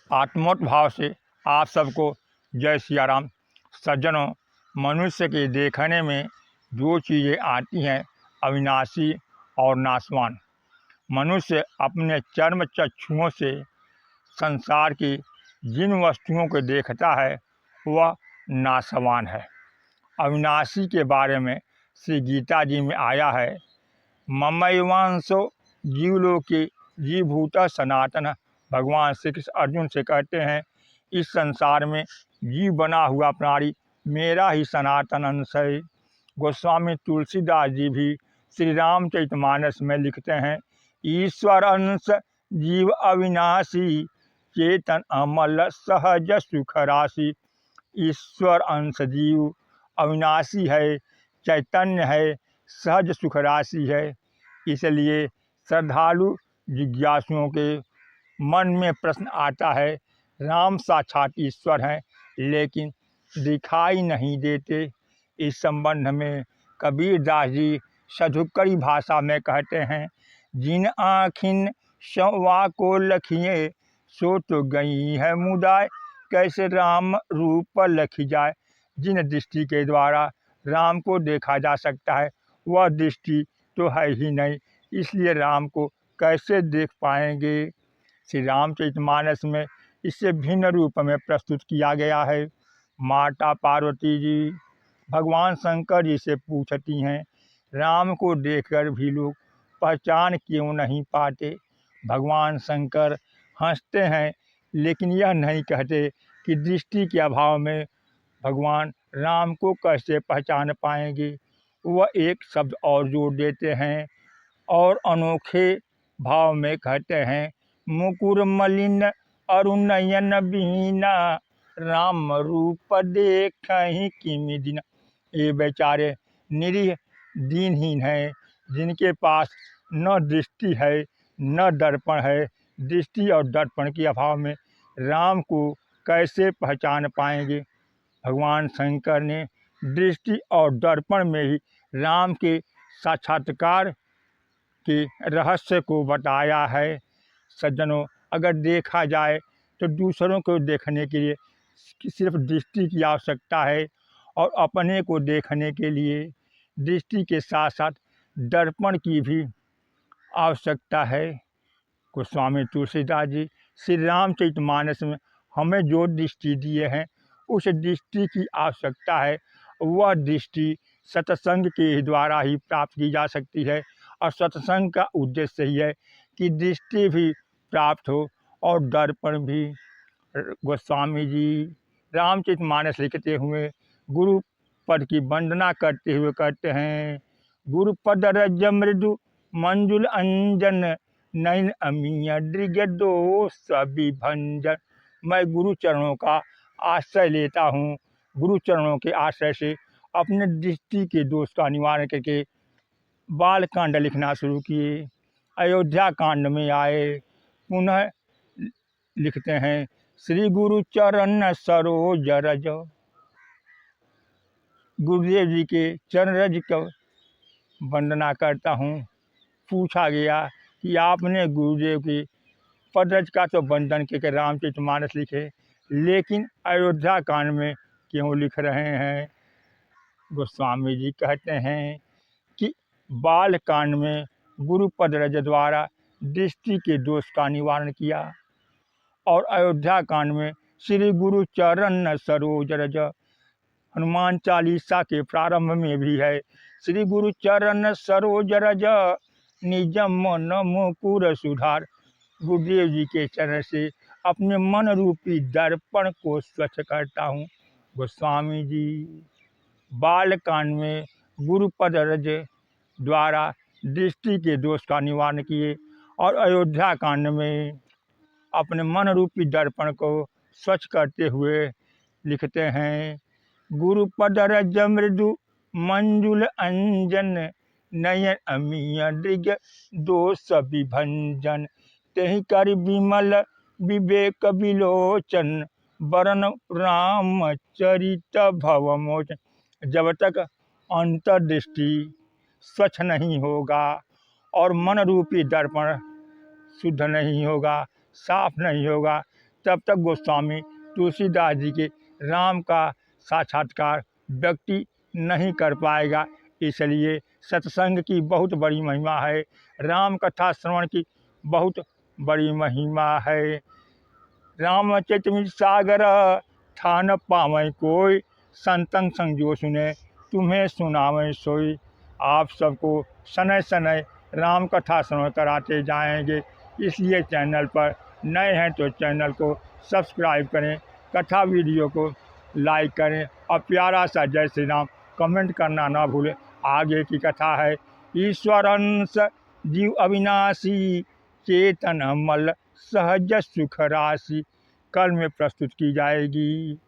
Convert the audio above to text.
आत्मोत भाव से आप सबको जय सिया राम। सज्जनों, मनुष्य के देखने में जो चीज़ें आती हैं अविनाशी और नाशवान। मनुष्य अपने चर्म चक्षुओं से संसार की जिन वस्तुओं को देखता है वह नाशवान है। अविनाशी के बारे में श्री गीता जी में आया है, ममैवांशो जीवलोके जीवभूत सनातन। भगवान श्री कृष्ण अर्जुन से कहते हैं, इस संसार में जीव बना हुआ प्राणी मेरा ही सनातन अंश है। गोस्वामी तुलसीदास जी भी श्री रामचरितमानस में लिखते हैं, ईश्वर अंश जीव अविनाशी चेतन अमल सहज सुख राशि। ईश्वर अंश जीव अविनाशी है, चैतन्य है, सहज सुख राशि है। इसलिए श्रद्धालु जिज्ञासुओं के मन में प्रश्न आता है, राम साक्षात ईश्वर हैं लेकिन दिखाई नहीं देते। इस संबंध में कबीर दास जी सधुकरी भाषा में कहते हैं, जिन आँखिन संवा को लखिए सो तो गई है मुदाय, कैसे राम रूप लखी जाए। जिन दृष्टि के द्वारा राम को देखा जा सकता है वह दृष्टि तो है ही नहीं, इसलिए राम को कैसे देख पाएंगे। श्री रामचरितमानस में इससे भिन्न रूप में प्रस्तुत किया गया है। माता पार्वती जी भगवान शंकर जी से पूछती हैं, राम को देखकर भी लोग पहचान क्यों नहीं पाते। भगवान शंकर हंसते हैं लेकिन यह नहीं कहते कि दृष्टि के अभाव में भगवान राम को कैसे पहचान पाएंगे। वह एक शब्द और जोड़ देते हैं और अनोखे भाव में कहते हैं, मुकुर मलिन अरुणयन बीना राम रूप देखहि किमि दीना। ये बेचारे निरीह दीनहीन हैं, जिनके पास न दृष्टि है न दर्पण है। दृष्टि और दर्पण के अभाव में राम को कैसे पहचान पाएंगे। भगवान शंकर ने दृष्टि और दर्पण में ही राम के साक्षात्कार के रहस्य को बताया है। सज्जनों, अगर देखा जाए तो दूसरों को देखने के लिए सिर्फ दृष्टि की आवश्यकता है और अपने को देखने के लिए दृष्टि के साथ साथ दर्पण की भी आवश्यकता है। गोस्वामी तुलसीदास जी श्री रामचरितमानस में हमें जो दृष्टि दिए हैं उस दृष्टि की आवश्यकता है। वह दृष्टि सत्संग के द्वारा ही प्राप्त की जा सकती है और सत्संग का उद्देश्य ही है कि दृष्टि भी प्राप्त हो और दर्पण भी। गोस्वामी जी रामचरितमानस लिखते हुए गुरु पद की वंदना करते हुए कहते हैं, गुरुपद रज मृदु मंजुल अंजन नयन अमीय दृग दोष विभंजन। मैं गुरु चरणों का आश्रय लेता हूँ। गुरु चरणों के आश्रय से अपने दृष्टि के दोष का निवारण करके बाल कांड लिखना शुरू किए। अयोध्या कांड में आए, पुनः लिखते हैं, श्री गुरु चरण सरोज रज। गुरुदेव जी के चरण रज का वंदना करता हूँ। पूछा गया कि आपने गुरुदेव के पदरज का तो वंदन के रामचरितमानस लिखे, लेकिन अयोध्या कांड में क्यों लिख रहे हैं। गोस्वामी जी कहते हैं कि बाल कांड में गुरु पदरज द्वारा दृष्टि के दोष का निवारण किया और अयोध्या कांड में श्री गुरु चरण सरोज रज। हनुमान चालीसा के प्रारंभ में भी है, श्री गुरु चरण सरोज रज निज मन मुकुर सुधार। गुरुदेव जी के चरण से अपने मन रूपी दर्पण को स्वच्छ करता हूँ। गोस्वामी जी बाल कांड में गुरु पद रज द्वारा दृष्टि के दोष का निवारण किए और अयोध्या कांड में अपने मन रूपी दर्पण को स्वच्छ करते हुए लिखते हैं, गुरु पद रज मृदु मंजुल अंजन नयन अमीय दृग दोष विभंजन। तेहि कर विमल विवेक विलोचन वरन राम चरित भवमोचन। जब तक अंतर्दृष्टि स्वच्छ नहीं होगा और मन रूपी दर्पण शुद्ध नहीं होगा, साफ नहीं होगा, तब तक गोस्वामी तुलसीदास जी के राम का साक्षात्कार व्यक्ति नहीं कर पाएगा। इसलिए सत्संग की बहुत बड़ी महिमा है, राम कथा श्रवण की बहुत बड़ी महिमा है। रामचरित सागर था न पावै कोई, संतन संग जो सुने तुम्हें सुनावें सोई। आप सबको समय समय राम कथा श्रवण कराते जाएंगे, इसलिए चैनल पर नए हैं तो चैनल को सब्सक्राइब करें, कथा वीडियो को लाइक करें और प्यारा सा जय श्री राम कमेंट करना ना भूलें। आगे की कथा है ईश्वरंश जीव अविनाशी, चेतन मल सहज सुख राशि, कल में प्रस्तुत की जाएगी।